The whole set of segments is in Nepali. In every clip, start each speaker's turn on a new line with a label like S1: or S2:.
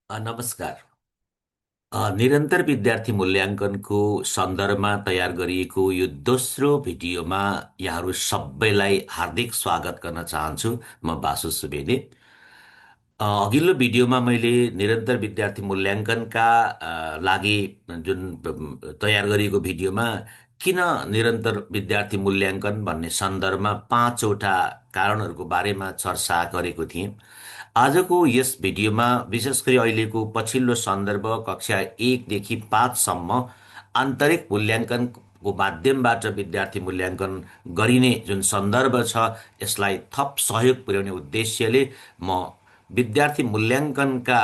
S1: नमस्कार। निरन्तर विद्यार्थी मूल्याङ्कनको सन्दर्भमा तयार गरिएको यो दोस्रो भिडियोमा यहाँहरू सबैलाई हार्दिक स्वागत गर्न चाहन्छु। म बासु सुवेदी। अघिल्लो भिडियोमा मैले निरन्तर विद्यार्थी मूल्याङ्कनका लागि जुन तयार गरिएको भिडियोमा किन निरन्तर विद्यार्थी मूल्याङ्कन भन्ने सन्दर्भमा पाँचवटा कारणहरूको बारेमा चर्चा गरेको थिएँ। आजको यस भिडियोमा विशेष गरी अहिलेको पछिल्लो सन्दर्भ कक्षा 1 देखि 5 सम्म आन्तरिक मूल्याङ्कनको माध्यमबाट विद्यार्थी मूल्याङ्कन गरिने जुन सन्दर्भ छ यसलाई थप सहयोग पुर्याउने उद्देश्यले म विद्यार्थी मूल्याङ्कनका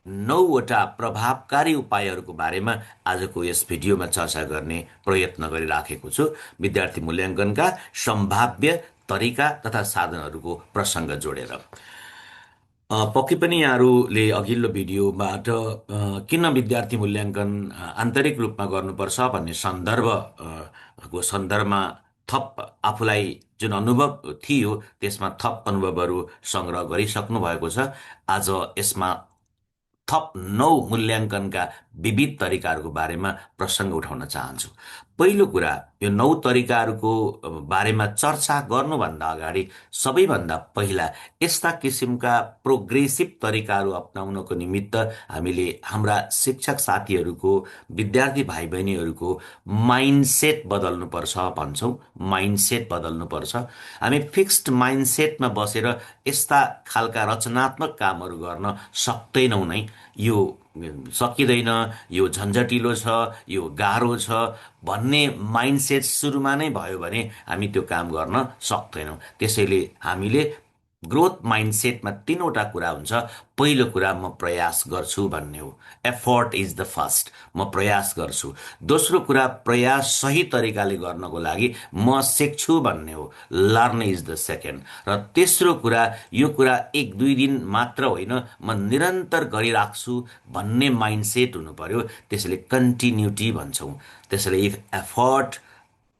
S1: 9वटा प्रभावकारी उपायहरूको बारेमा आजको यस भिडियोमा चर्चा गर्ने प्रयत्न गरिराखेको छु। विद्यार्थी मूल्याङ्कनका सम्भाव्य तरिका तथा साधनहरूको प्रसङ्ग जोडेर पक्कै पनि यहाँहरूले अघिल्लो भिडियोबाट किन विद्यार्थी मूल्याङ्कन आन्तरिक रूपमा गर्नुपर्छ भन्ने को सन्दर्भमा थप आफूलाई जुन अनुभव थियो त्यसमा थप अनुभवहरू सङ्ग्रह गरिसक्नु भएको छ। आज यसमा थप 9 मूल्याङ्कनका विविध तरिकाहरूको बारेमा प्रसङ्ग उठाउन चाहन्छु। पहिलो कुरा, यो 9 तरिकाहरूको बारेमा चर्चा गर्नुभन्दा अगाडि सबैभन्दा पहिला यस्ता किसिमका प्रोग्रेसिभ तरिकाहरू अपनाउनको निमित्त हामीले हाम्रा शिक्षक साथीहरूको, विद्यार्थी भाइ बहिनीहरूको माइन्डसेट बदल्नुपर्छ भन्छौँ। माइन्डसेट बदल्नुपर्छ। हामी फिक्स्ड माइन्डसेटमा बसेर यस्ता खालका रचनात्मक कामहरू गर्न सक्दैनौँ नै। यो सकिँदैन, यो झन्झटिलो छ, यो गाह्रो छ भन्ने माइन्डसेट सुरुमा नै भयो भने हामी त्यो काम गर्न सक्दैनौँ। त्यसैले हामीले ग्रोथ माइन्डसेटमा 3वटा कुरा हुन्छ। पहिलो कुरा, म प्रयास गर्छु भन्ने हो। Effort is the first. म प्रयास गर्छु। दोस्रो कुरा, प्रयास सही तरिकाले गर्नको लागि म सिक्छु भन्ने हो। Learn is the second. र तेस्रो कुरा, यो कुरा 1-2 दिन मात्र होइन, म निरन्तर गरिराख्छु भन्ने माइन्डसेट हुनु पर्यो। त्यसैले कन्टिन्युटी भन्छौँ। त्यसैले इफ एफर्ट,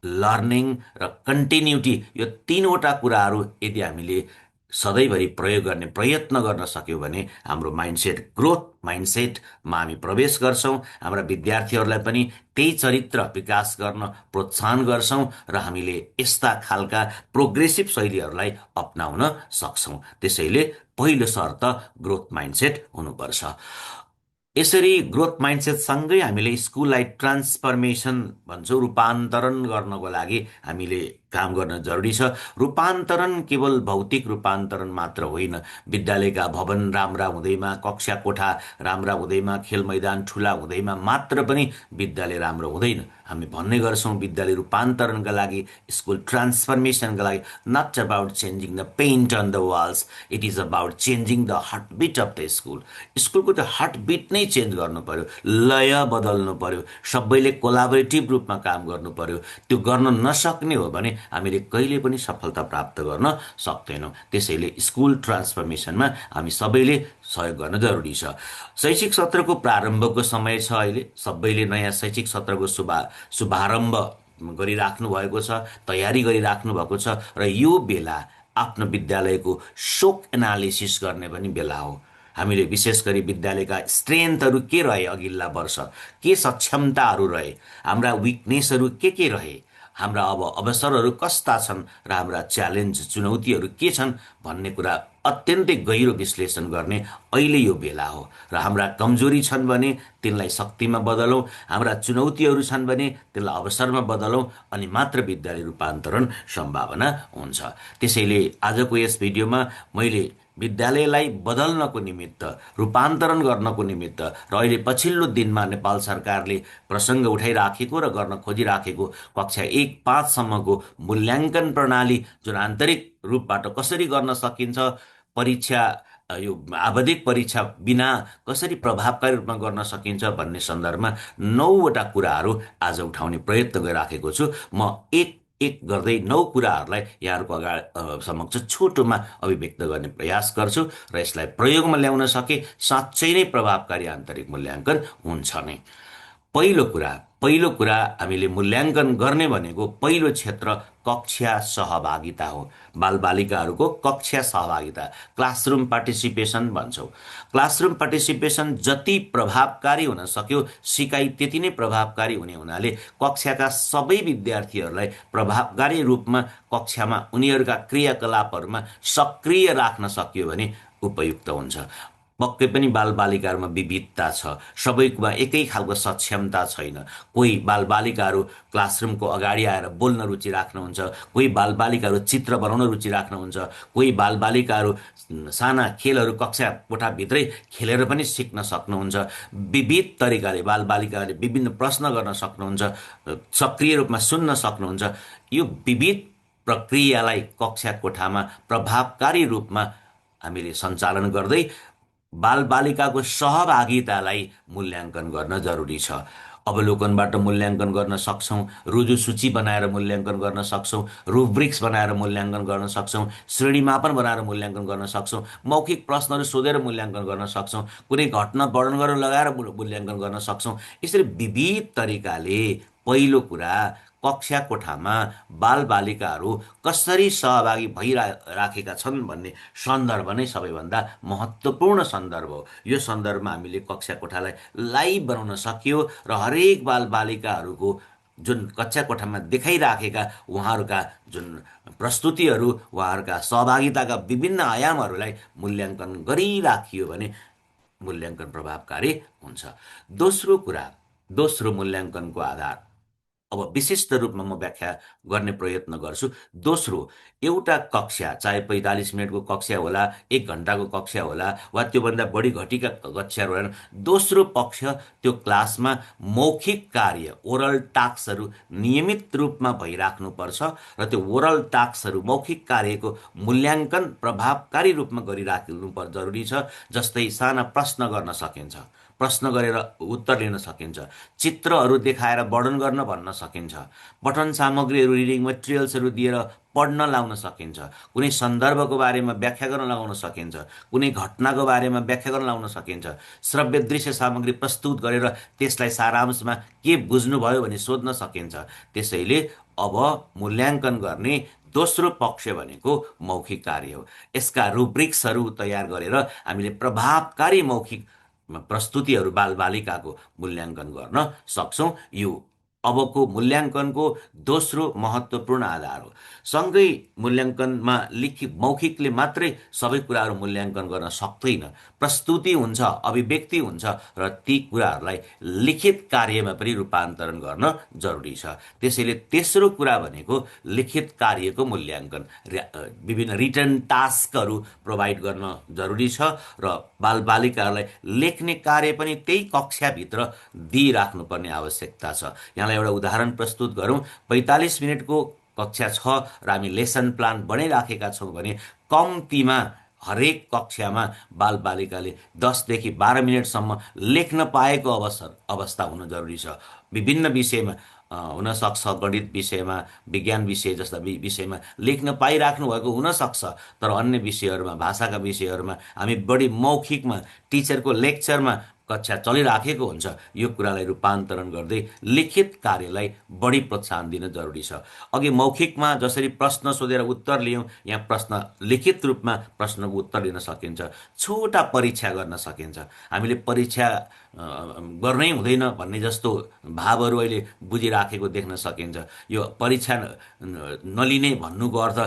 S1: लर्निङ र कन्टिन्युटी, यो 3वटा कुराहरू यदि हामीले सधैँभरि प्रयोग गर्ने प्रयत्न गर्न सक्यौँ भने हाम्रो माइन्डसेट ग्रोथ माइन्डसेटमा हामी प्रवेश गर्छौँ। हाम्रा विद्यार्थीहरूलाई पनि त्यही चरित्र विकास गर्न प्रोत्साहन गर्छौँ र हामीले यस्ता खालका प्रोग्रेसिभ शैलीहरूलाई अपनाउन सक्छौँ। त्यसैले पहिलो शर्त ग्रोथ माइन्डसेट हुनुपर्छ। यसरी ग्रोथ माइन्डसेटसँगै हामीले स्कुललाई ट्रान्सफर्मेसन भन्छौँ, रूपान्तरण गर्नको लागि हामीले काम गर्न जरुरी छ। रूपान्तरण केवल भौतिक रूपान्तरण मात्र होइन। विद्यालयका भवन राम्रा हुँदैमा, कक्षा कोठा राम्रा हुँदैमा, खेल मैदान ठुला हुँदैमा मात्र पनि विद्यालय राम्रो हुँदैन। हामी भन्ने गर्छौँ विद्यालय रूपान्तरणका लागि, स्कुल ट्रान्सफर्मेसनका लागि not about changing the paint on the walls, it is about changing the heartbeat of the school. स्कुलको त्यो हार्टबिट नै चेन्ज गर्नु पर्यो, लय बदल्नु पर्यो, सबैले कोलाबोरेटिभ रूपमा काम गर्नु पर्यो। त्यो गर्न नसक्ने हो भने हामीले कहिले पनि सफलता प्राप्त गर्न सक्दैनौँ। त्यसैले स्कुल ट्रान्सफर्मेसनमा हामी सबैले सहयोग गर्न जरुरी छ। शैक्षिक सत्रको प्रारम्भको समय छ। अहिले सबैले नयाँ शैक्षिक सत्रको शुभारम्भ गरिराख्नु भएको छ, तयारी गरिराख्नु भएको छ र यो बेला आफ्नो विद्यालयको शोक एनालिसिस गर्ने पनि बेला हो। हामीले विशेष गरी विद्यालयका स्ट्रेन्थहरू के रहे, अघिल्ला वर्ष के सक्षमताहरू रहे, हाम्रा विकनेसहरू के रहे, हाम्रा अब अवसरहरू कस्ता छन् र हाम्रा च्यालेन्ज चुनौतीहरू के छन् भन्ने कुरा अत्यन्तै गहिरो विश्लेषण गर्ने अहिले यो बेला हो। र हाम्रा कमजोरी छन् भने तिनलाई शक्तिमा बदलौँ, हाम्रा चुनौतीहरू छन् भने तिनलाई अवसरमा बदलौँ, अनि मात्र विद्यालय रूपान्तरण सम्भावना हुन्छ। त्यसैले आजको यस भिडियोमा मैले विद्यालयलाई बदल्नको निमित्त, रूपान्तरण गर्नको निमित्त र अहिले पछिल्लो दिनमा नेपाल सरकारले प्रसङ्ग उठाइराखेको र गर्न खोजिराखेको कक्षा 1-5 सम्मको मूल्याङ्कन प्रणाली जुन आन्तरिक रूपबाट कसरी गर्न सकिन्छ, परीक्षा, यो आवधिक परीक्षा बिना कसरी प्रभावकारी रूपमा गर्न सकिन्छ भन्ने सन्दर्भमा 9वटा कुराहरू आज उठाउने प्रयत्न गरिराखेको छु। म एक गर्दै 9 कुराहरूलाई यहाँहरूको समक्ष छोटोमा अभिव्यक्त गर्ने प्रयास गर्छु र यसलाई प्रयोगमा ल्याउन सके साँच्चै नै प्रभावकारी आन्तरिक मूल्याङ्कन हुन्छ नै। पहिलो कुरा, पहिलो कुरा हामीले मूल्याङ्कन गर्ने भनेको पहिलो क्षेत्र कक्षा सहभागिता हो। बालबालिकाहरूको कक्षा सहभागिता, क्लासरुम पार्टिसिपेसन भन्छौँ। क्लासरुम पार्टिसिपेसन जति प्रभावकारी हुन सक्यो सिकाइ त्यति नै प्रभावकारी हुने हुनाले कक्षाका सबै विद्यार्थीहरूलाई प्रभावकारी रूपमा कक्षामा उनीहरूका क्रियाकलापहरूमा सक्रिय राख्न सकियो भने उपयुक्त हुन्छ। पक्कै पनि बालबालिकाहरूमा विविधता छ, सबैमा एकै खालको सक्षमता छैन। कोही बालबालिकाहरू क्लासरुमको अगाडि आएर बोल्न रुचि राख्नुहुन्छ, कोही बालबालिकाहरू चित्र बनाउन रुचि राख्नुहुन्छ, कोही बालबालिकाहरू साना खेलहरू कक्षा कोठाभित्रै खेलेर पनि सिक्न सक्नुहुन्छ। विविध तरिकाले बालबालिकाले विभिन्न प्रश्न गर्न सक्नुहुन्छ, सक्रिय रूपमा सुन्न सक्नुहुन्छ। यो विविध प्रक्रियालाई कक्षा कोठामा प्रभावकारी रूपमा हामीले सञ्चालन गर्दै बालबालिकाको सहभागितालाई मूल्याङ्कन गर्न जरुरी छ। अवलोकनबाट मूल्याङ्कन गर्न सक्छौँ, रुजु सूची बनाएर मूल्याङ्कन गर्न सक्छौँ, रुब्रिक्स बनाएर मूल्याङ्कन गर्न सक्छौँ, श्रेणीमापन बनाएर मूल्याङ्कन गर्न सक्छौँ, मौखिक प्रश्नहरू सोधेर मूल्याङ्कन गर्न सक्छौँ, कुनै घटना वर्णन गरेर लगाएर मूल्याङ्कन गर्न सक्छौँ। यसरी विविध तरिकाले पहिलो कुरा कक्षा कोठामा बालबालिकाहरू कसरी सहभागी भइराखेका छन् भन्ने सन्दर्भ नै सबैभन्दा महत्त्वपूर्ण सन्दर्भ हो। यो सन्दर्भमा हामीले कक्षा कोठालाई लाइभ बनाउन सकियो र हरेक बालबालिकाहरूको जुन कक्षा कोठामा देखाइराखेका उहाँहरूका जुन प्रस्तुतिहरू, उहाँहरूका सहभागिताका विभिन्न आयामहरूलाई मूल्याङ्कन गरिराखियो भने मूल्याङ्कन प्रभावकारी हुन्छ। दोस्रो मूल्याङ्कनको आधार अब विशिष्ट रूपमा म व्याख्या गर्ने प्रयत्न गर्छु। दोस्रो, एउटा कक्षा चाहे 45 मिनटको कक्षा होला, 1 घन्टाको कक्षा होला वा त्योभन्दा बढी घटीका कक्षाहरू होलान्, दोस्रो पक्ष त्यो क्लासमा मौखिक कार्य ओरल टास्कहरू नियमित रूपमा भइराख्नुपर्छ र त्यो ओरल टास्कहरू मौखिक कार्यको मूल्याङ्कन प्रभावकारी रूपमा गरिराख्नु जरुरी छ। जस्तै साना प्रश्न गर्न सकिन्छ, प्रश्न गरेर उत्तर लिन सकिन्छ, चित्रहरू देखाएर वर्णन गर्न भन्न सकिन्छ, पठन सामग्रीहरू रिडिङ मटेरियल्सहरू दिएर पढ्न लाउन सकिन्छ, कुनै सन्दर्भको बारेमा व्याख्या गर्न लगाउन सकिन्छ, कुनै घटनाको बारेमा व्याख्या गर्न लाउन सकिन्छ, श्रव्य दृश्य सामग्री प्रस्तुत गरेर त्यसलाई सारांशमा के बुझ्नुभयो भने सोध्न सकिन्छ। त्यसैले अब मूल्याङ्कन गर्ने दोस्रो पक्ष भनेको मौखिक कार्य हो। यसका रुब्रिक्सहरू तयार गरेर हामीले प्रभावकारी मौखिक प्रस्तुतिहरू बालबालिकाको मूल्याङ्कन गर्न सक्छौँ। यो अबको मूल्याङ्कनको दोस्रो महत्त्वपूर्ण आधार हो। सँगै मूल्याङ्कनमा मौखिकले मात्रै सबै कुराहरू मूल्याङ्कन गर्न सक्दैन। प्रस्तुति हुन्छ, अभिव्यक्ति हुन्छ र ती कुराहरूलाई लिखित कार्यमा पनि रूपान्तरण गर्न जरुरी छ। त्यसैले तेस्रो कुरा भनेको लिखित कार्यको मूल्याङ्कन, विभिन्न रिटन टास्कहरू प्रोभाइड गर्न जरुरी छ र बालबालिकाहरूलाई लेख्ने कार्य पनि त्यही कक्षाभित्र दिइराख्नुपर्ने आवश्यकता छ। यहाँलाई एउटा उदाहरण प्रस्तुत गरौँ। 45 मिनटको कक्षा छ र हामी लेसन प्लान बनाइराखेका छौँ भने कम्तीमा हरेक कक्षामा बालबालिकाले 10 देखि 12 मिनटसम्म लेख्न पाएको अवस्था हुन जरुरी छ। विभिन्न विषयमा हुनसक्छ, गणित विषयमा, विज्ञान विषय जस्ता विषयमा लेख्न पाइराख्नु भएको हुनसक्छ, तर अन्य विषयहरूमा, भाषाका विषयहरूमा हामी बढी मौखिकमा टिचरको लेक्चरमा कक्षा चलिराखेको हुन्छ। यो कुरालाई रूपान्तरण गर्दै लिखित कार्यलाई बढी प्रोत्साहन दिन जरुरी छ। अघि मौखिकमा जसरी प्रश्न सोधेर उत्तर लियौँ, यहाँ प्रश्न लिखित रूपमा प्रश्नको उत्तर लिन सकिन्छ, छोटा परीक्षा गर्न सकिन्छ। हामीले परीक्षा गर्नै हुँदैन भन्ने जस्तो भावहरू अहिले बुझिराखेको देख्न सकिन्छ। यो परीक्षा नलिने भन्नुको अर्थ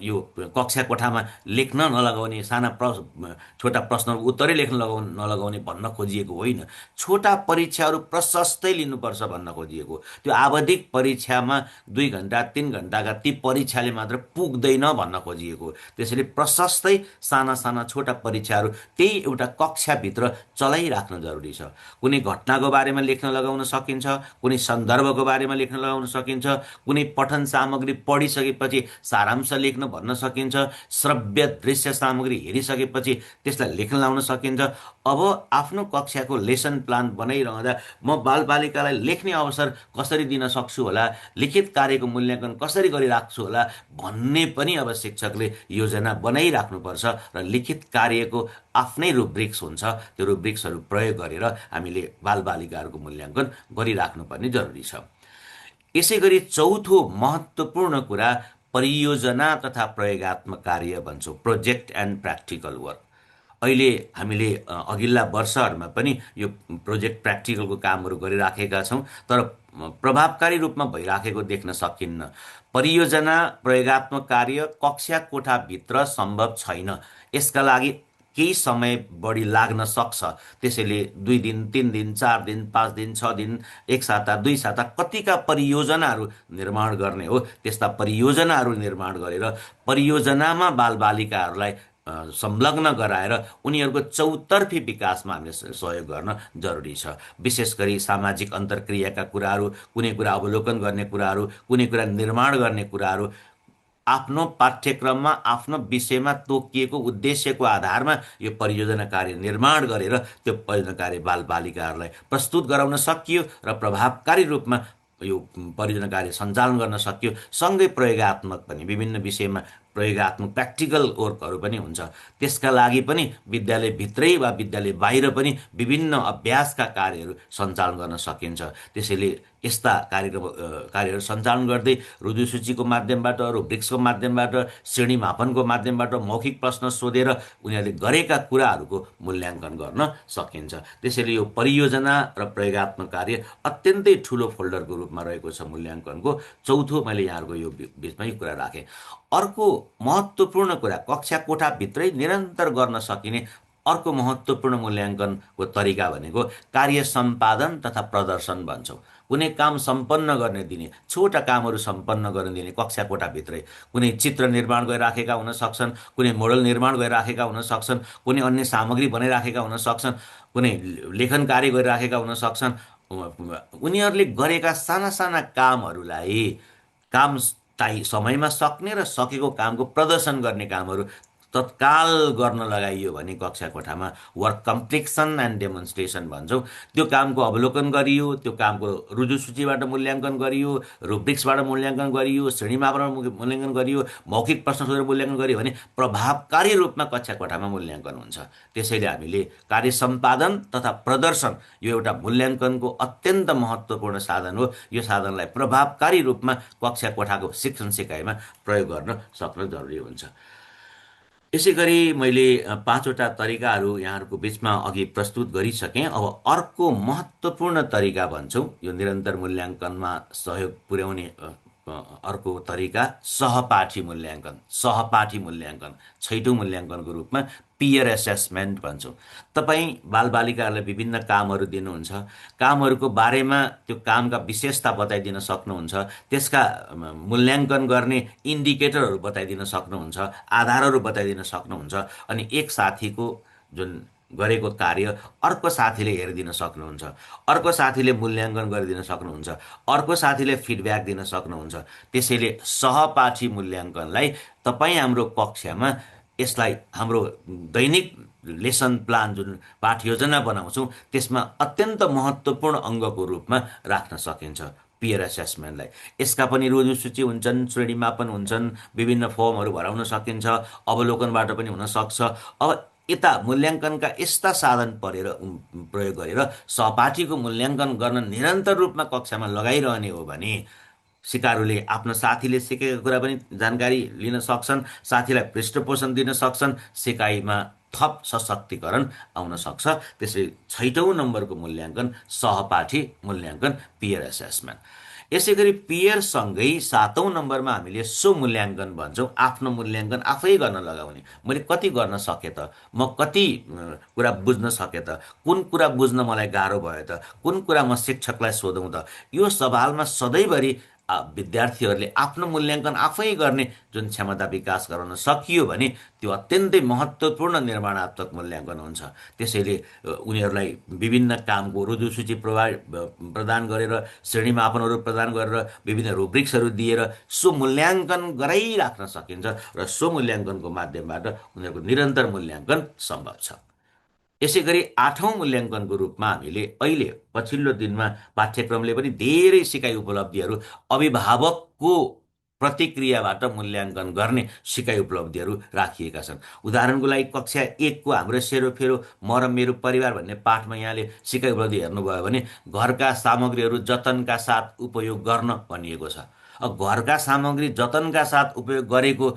S1: यो कक्षा कोठामा लेख्न नलगाउने, छोटा प्रश्नको उत्तरै लेख्न नलगाउने भन्न खोजिएको होइन। छोटा परीक्षाहरू प्रशस्तै लिनुपर्छ भन्न खोजिएको। त्यो आवधिक परीक्षामा 2 घन्टा 3 घन्टाका ती परीक्षाले मात्र पुग्दैन भन्न खोजिएको। त्यसैले प्रशस्तै साना छोटा परीक्षाहरू त्यही एउटा कक्षाभित्र चलाइराख्न जरुरी छ। कुनै घटनाको बारेमा लेख्न लगाउन सकिन्छ, कुनै सन्दर्भको बारेमा लेख्न लगाउन सकिन्छ, कुनै पठन सामग्री पढिसकेपछि सारांश लेख्न भन्न सकिन्छ, श्रव्य दृश्य सामग्री हेरिसकेपछि त्यसलाई लेख्न लाउन सकिन्छ, अब आफ्नो कक्षाको लेसन प्लान बनाइरहँदा म बालबालिकालाई लेख्ने अवसर कसरी दिन सक्छु होला, लिखित कार्यको मूल्याङ्कन कसरी गरिराख्छु होला भन्ने पनि अब शिक्षकले योजना बनाइराख्नुपर्छ र लिखित कार्यको आफ्नै रुब्रिक्स हुन्छ। त्यो रुब्रिक्सहरू प्रयोग गरेर हामीले बालबालिकाहरूको मूल्याङ्कन गरिराख्नुपर्ने जरुरी छ। यसै गरी चौथो महत्त्वपूर्ण कुरा परियोजना तथा प्रयोगात्मक कार्य भन्छौँ, प्रोजेक्ट एन्ड प्र्याक्टिकल वर्क। अहिले हामीले अघिल्ला वर्षहरूमा पनि यो प्रोजेक्ट प्र्याक्टिकलको कामहरू गरिराखेका छौँ, तर प्रभावकारी रूपमा भइराखेको देख्न सकिन्न। परियोजना प्रयोगात्मक कार्य कक्षा कोठाभित्र सम्भव छैन। यसका लागि केही समय बढी लाग्न सक्छ। त्यसैले 2 दिन 3 दिन 4 दिन 5 दिन 6 दिन 1 साता 2 साता कतिका परियोजनाहरू निर्माण गर्ने हो, त्यस्ता परियोजनाहरू निर्माण गरेर परियोजनामा बालबालिकाहरूलाई संलग्न गराएर उनीहरूको चौतर्फी विकासमा हामीले सहयोग गर्न जरुरी छ। विशेष गरी सामाजिक अन्तर्क्रियाका कुराहरू, कुनै कुरा अवलोकन गर्ने कुराहरू, कुनै कुरा निर्माण गर्ने कुराहरू आफ्नो पाठ्यक्रममा आफ्नो विषयमा तोकिएको उद्देश्यको आधारमा यो परियोजना कार्य निर्माण गरेर त्यो परियोजना कार्य बालबालिकाहरूलाई प्रस्तुत गराउन सकियो र प्रभावकारी रूपमा यो परियोजना कार्य सञ्चालन गर्न सकियो। सँगै प्रयोगात्मक पनि विभिन्न विषयमा प्रयोगात्मक प्र्याक्टिकल वर्कहरू पनि हुन्छ। त्यसका लागि पनि विद्यालयभित्रै वा विद्यालय बाहिर पनि विभिन्न अभ्यासका कार्यहरू सञ्चालन गर्न सकिन्छ। त्यसैले यस्ता कार्यहरू सञ्चालन गर्दै रुजुसूचीको माध्यमबाट, रुब्रिक्सको माध्यमबाट, श्रेणी मापनको माध्यमबाट मौखिक प्रश्न सोधेर उनीहरूले गरेका कुराहरूको मूल्याङ्कन गर्न सकिन्छ। त्यसैले यो परियोजना र प्रयोगात्मक कार्य अत्यन्तै ठुलो फोल्डरको रूपमा रहेको छ मूल्याङ्कनको। चौथो मैले यहाँहरूको यो बिचमा यो कुरा राखेँ। अर्को महत्त्वपूर्ण कुरा कक्षा कोठाभित्रै निरन्तर गर्न सकिने अर्को महत्त्वपूर्ण मूल्याङ्कनको तरिका भनेको कार्य सम्पादन तथा प्रदर्शन भन्छौँ। कुनै काम सम्पन्न गर्ने दिने, छोटा कामहरू सम्पन्न गर्न दिने कक्षा कोठाभित्रै। कुनै चित्र निर्माण गरिराखेका हुन सक्छन्, कुनै मोडल निर्माण गरिराखेका हुन सक्छन्, कुनै अन्य सामग्री बनाइराखेका हुन सक्छन्, कुनै लेखन कार्य गरिराखेका हुन सक्छन्। उनीहरूले गरेका साना साना कामहरूलाई काम समयमा सक्ने र सकेको कामको प्रदर्शन गर्ने कामहरू तत्काल गर्न लगाइयो भने कक्षा कोठामा वर्क कम्प्लिक्सन एन्ड डेमोन्स्ट्रेसन भन्छौँ। त्यो कामको अवलोकन गरियो, त्यो कामको रुजुसूचीबाट मूल्याङ्कन गरियो, रुब्रिक्सबाट मूल्याङ्कन गरियो, श्रेणीमापबाट मूल्याङ्कन गरियो, मौखिक प्रश्न सोधेर मूल्याङ्कन गरियो भने प्रभावकारी रूपमा कक्षा कोठामा मूल्याङ्कन हुन्छ। त्यसैले हामीले कार्य सम्पादन तथा प्रदर्शन यो एउटा मूल्याङ्कनको अत्यन्त महत्त्वपूर्ण साधन हो। यो साधनलाई प्रभावकारी रूपमा कक्षा कोठाको शिक्षण सिकाइमा प्रयोग गर्न सक्न जरुरी हुन्छ। यसै गरी मैले 5वटा तरिकाहरू यहाँहरूको बिचमा अघि प्रस्तुत गरिसकेँ। अब अर्को महत्त्वपूर्ण तरिका भन्छौँ यो निरन्तर मूल्याङ्कनमा सहयोग पुर्याउने अर्को तरिका सहपाठी मूल्याङ्कन। सहपाठी मूल्याङ्कन 6औँ मूल्याङ्कनको रूपमा पियर एसेसमेन्ट भन्छौँ। तपाईँ बालबालिकाहरूलाई विभिन्न कामहरू दिनुहुन्छ, कामहरूको बारेमा त्यो कामका विशेषता बताइदिन सक्नुहुन्छ, त्यसका मूल्याङ्कन गर्ने इन्डिकेटरहरू बताइदिन सक्नुहुन्छ, आधारहरू बताइदिन सक्नुहुन्छ। अनि एक साथीको जुन गरेको कार्य अर्को साथीले हेरिदिन सक्नुहुन्छ, अर्को साथीले मूल्याङ्कन गरिदिन सक्नुहुन्छ, अर्को साथीले फिडब्याक दिन सक्नुहुन्छ। त्यसैले सहपाठी मूल्याङ्कनलाई तपाईँ हाम्रो कक्षामा यसलाई हाम्रो दैनिक लेसन प्लान जुन पाठयोजना बनाउँछौँ त्यसमा अत्यन्त महत्त्वपूर्ण अङ्गको रूपमा राख्न सकिन्छ पियर एसेसमेन्टलाई। यसका पनि रुजुसूची हुन्छन्, श्रेणीमापन हुन्छन्, विभिन्न फर्महरू भराउन सकिन्छ, अवलोकनबाट पनि हुनसक्छ। अब यता मूल्याङ्कनका यस्ता साधन प्रयोग गरेर सहपाठीको मूल्याङ्कन गर्न निरन्तर रूपमा कक्षामा लगाइरहने हो भने सिकारुले आफ्नो साथीले सिकेको कुरा पनि जानकारी लिन सक्छन्, साथीलाई पृष्ठपोषण दिन सक्छन्, सिकाइमा थप सशक्तिकरण आउन सक्छ। त्यसै 6औँ नम्बरको मूल्याङ्कन सहपाठी मूल्याङ्कन पियर एसेसमेन्ट। यसै गरी पियरसँगै 7औँ नम्बरमा हामीले स्वमूल्याङ्कन भन्छौँ। आफ्नो मूल्याङ्कन आफै गर्न लगाउने। मैले कति गर्न सकेँ त, म कति कुरा बुझ्न सकेँ त, कुन कुरा बुझ्न मलाई गाह्रो भयो त, कुन कुरा म शिक्षकलाई सोधौँ त। यो सवालमा सधैँभरि विद्यार्थीहरूले आफ्नो मूल्याङ्कन आफै गर्ने जुन क्षमता विकास गराउन सकियो भने त्यो अत्यन्तै महत्त्वपूर्ण निर्माणात्मक मूल्याङ्कन हुन्छ। त्यसैले उनीहरूलाई विभिन्न कामको रुजुसूची प्रदान गरेर, श्रेणीमापनहरू प्रदान गरेर, विभिन्न रुब्रिक्सहरू दिएर स्वमूल्याङ्कन गराइराख्न सकिन्छ र स्वमूल्याङ्कनको माध्यमबाट उनीहरूको निरन्तर मूल्याङ्कन सम्भव छ। यसै गरी 8औं मूल्याङ्कनको रूपमा हामीले अहिले पछिल्लो दिनमा पाठ्यक्रमले पनि धेरै सिकाइ उपलब्धिहरू अभिभावकको प्रतिक्रियाबाट मूल्याङ्कन गर्ने सिकाइ उपलब्धिहरू राखिएका छन्। उदाहरणको लागि कक्षा 1को हाम्रो सेरोफेरो म र मेरो परिवार भन्ने पाठमा यहाँले सिकाइ उपलब्धि हेर्नुभयो भने घरका सामग्रीहरू जतनका साथ उपयोग गर्न भनिएको छ। अब घरका सामग्री जतनका साथ उपयोग गरेको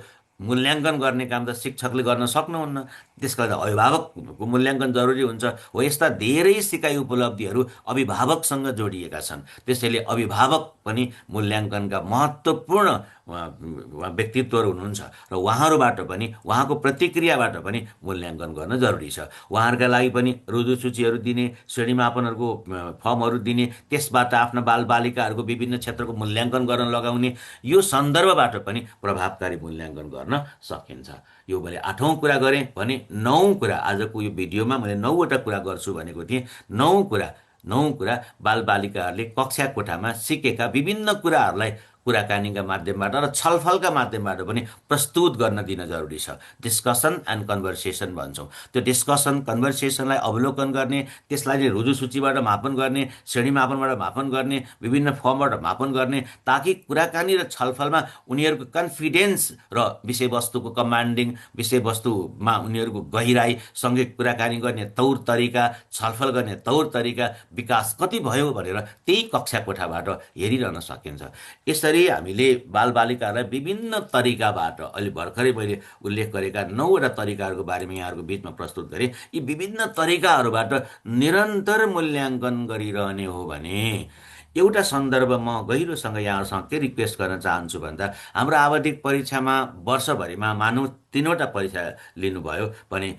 S1: मूल्याङ्कन गर्ने काम त शिक्षकले गर्न सक्नुहुन्न। त्यसका लागि अभिभावकको मूल्याङ्कन जरुरी हुन्छ। हो यस्ता धेरै सिकाइ उपलब्धिहरू अभिभावकसँग जोडिएका छन्। त्यसैले अभिभावक पनि मूल्याङ्कनका महत्त्वपूर्ण व्यक्तित्वहरू हुनुहुन्छ र उहाँहरूबाट पनि उहाँको प्रतिक्रियाबाट पनि मूल्याङ्कन गर्न जरुरी छ। उहाँहरूका लागि पनि रुजुसूचीहरू दिने, श्रेणीमापनहरूको फर्महरू दिने, त्यसबाट आफ्ना बालबालिकाहरूको विभिन्न क्षेत्रको मूल्याङ्कन गर्न लगाउने, यो सन्दर्भबाट पनि प्रभावकारी मूल्याङ्कन गर्न सकिन्छ। यो मैले 8औं कुरा गरेँ भने 9औं कुरा आजको यो भिडियोमा मैले 9वटा कुरा गर्छु भनेको थिएँ। 9 कुरा बालबालिकाहरूले कक्षा कोठामा सिकेका विभिन्न कुराहरूलाई कुराकानीका माध्यमबाट र छलफलका माध्यमबाट पनि प्रस्तुत गर्न दिन जरुरी छ। डिस्कसन एन्ड कन्भर्सेसन भन्छौँ। त्यो डिस्कसन कन्भर्सेसनलाई अवलोकन गर्ने, त्यसलाई रुजुसूचीबाट मापन गर्ने, श्रेणी मापनबाट मापन गर्ने, विभिन्न फर्मबाट मापन गर्ने, ताकि कुराकानी र छलफलमा उनीहरूको कन्फिडेन्स र विषयवस्तुको कमान्डिङ, विषयवस्तुमा उनीहरूको गहिराई, सँगै कुराकानी गर्ने तौर तरिका, छलफल गर्ने तौर तरिका विकास कति भयो भनेर त्यही कक्षा कोठाबाट हेरिरहन सकिन्छ। यसरी हामीले बालबालिकालाई विभिन्न तरिकाबाट अहिले भर्खरै मैले उल्लेख गरेका 9वटा तरिकाहरूको बारेमा यहाँहरूको बिचमा प्रस्तुत गरेँ। यी विभिन्न तरिकाहरूबाट निरन्तर मूल्याङ्कन गरिरहने हो भने एउटा सन्दर्भ म गहिरोसँग यहाँहरूसँग के रिक्वेस्ट गर्न चाहन्छु भन्दा, हाम्रो आवधिक परीक्षामा वर्षभरिमा मानौँ 3वटा परीक्षा लिनुभयो भने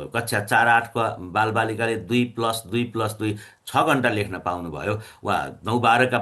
S1: कक्षा 4-8का बालबालिकाले 2+2+2 6 घन्टा लेख्न पाउनुभयो, वा 9-12का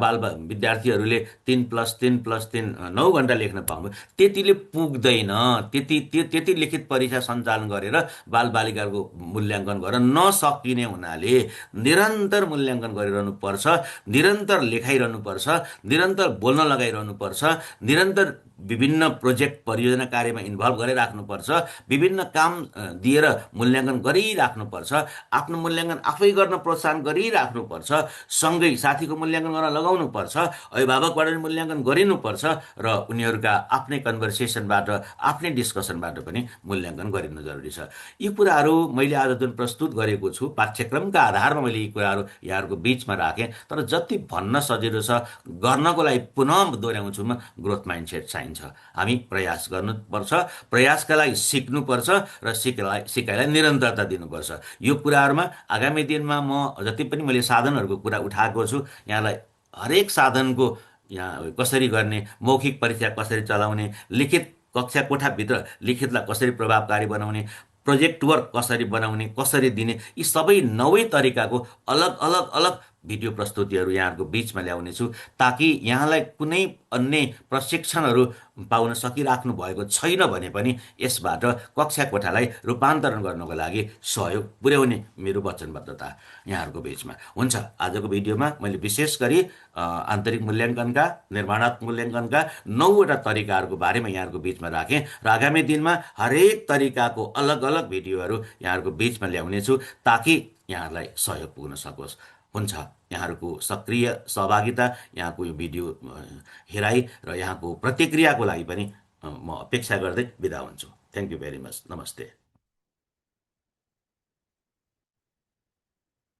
S1: विद्यार्थीहरूले 3+3+3 9 घन्टा लेख्न पाउनुभयो। त्यतिले पुग्दैन। त्यति लिखित परीक्षा सञ्चालन गरेर बालबालिकाको मूल्याङ्कन गर्न नसकिने हुनाले निरन्तर मूल्याङ्कन गरिरहनु पर्छ, निरन्तर लेखाइरहनुपर्छ, निरन्तर बोल्न लगाइरहनुपर्छ, निरन्तर विभिन्न प्रोजेक्ट परियोजना कार्यमा इन्भल्भ गरिराख्नुपर्छ, विभिन्न काम दिएर मूल्याङ्कन गरिराख्नुपर्छ, आफ्नो मूल्याङ्कन आफै गर्न प्रोत्साहन गरिराख्नुपर्छ, सँगै साथीको मूल्याङ्कन गर्न लगाउनुपर्छ, अभिभावकबाट पनि मूल्याङ्कन गरिनुपर्छ र उनीहरूका आफ्नै कन्भर्सेसनबाट, आफ्नै डिस्कसनबाट पनि मूल्याङ्कन गरिनु जरुरी छ। यी कुराहरू मैले आज जुन प्रस्तुत गरेको छु पाठ्यक्रमका आधारमा मैले यी कुराहरू यहाँहरूको बिचमा राखेँ। तर जति भन्न सजिलो छ गर्नको लागि पुनः दोहोऱ्याउँछु म, ग्रोथ माइन्डसेट चाहिन्छ। हामी प्रयास गर्नुपर्छ, प्रयासका लागि सिक्नुपर्छ र सिकाइलाई निरन्तरता दिनुपर्छ। यो कुराहरूमा आगामी दिनमा म जति पनि मैले साधनहरूको कुरा उठाएको छु, यहाँलाई हरेक साधनको यहाँ कसरी गर्ने, मौखिक परीक्षा कसरी चलाउने, लिखित कक्षा कोठाभित्र लिखितलाई कसरी प्रभावकारी बनाउने, प्रोजेक्ट वर्क कसरी बनाउने, कसरी दिने, यी सबै 9 तरिकाको अलग अलग अलग भिडियो प्रस्तुतिहरू यहाँहरूको बिचमा ल्याउनेछु, ताकि यहाँलाई कुनै अन्य प्रशिक्षणहरू पाउन सकिराख्नु भएको छैन भने पनि यसबाट कक्षा कोठालाई रूपान्तरण गर्नको लागि सहयोग पुर्याउने मेरो वचनबद्धता यहाँहरूको बिचमा हुन्छ। आजको भिडियोमा मैले विशेष गरी आन्तरिक मूल्याङ्कनका, निर्माणात्मक मूल्याङ्कनका 9वटा तरिकाहरूको बारेमा यहाँहरूको बिचमा राखेँ र आगामी दिनमा हरेक तरिकाको अलग अलग भिडियोहरू यहाँहरूको बिचमा ल्याउनेछु, ताकि यहाँहरूलाई सहयोग पुग्न सकोस्। हुन्छ। यहाँहरूको सक्रिय सहभागिता, यहाँको यो भिडियो हेराइ र यहाँको प्रतिक्रियाको लागि पनि म अपेक्षा गर्दै बिदा हुन्छु। Thank you very much. नमस्ते।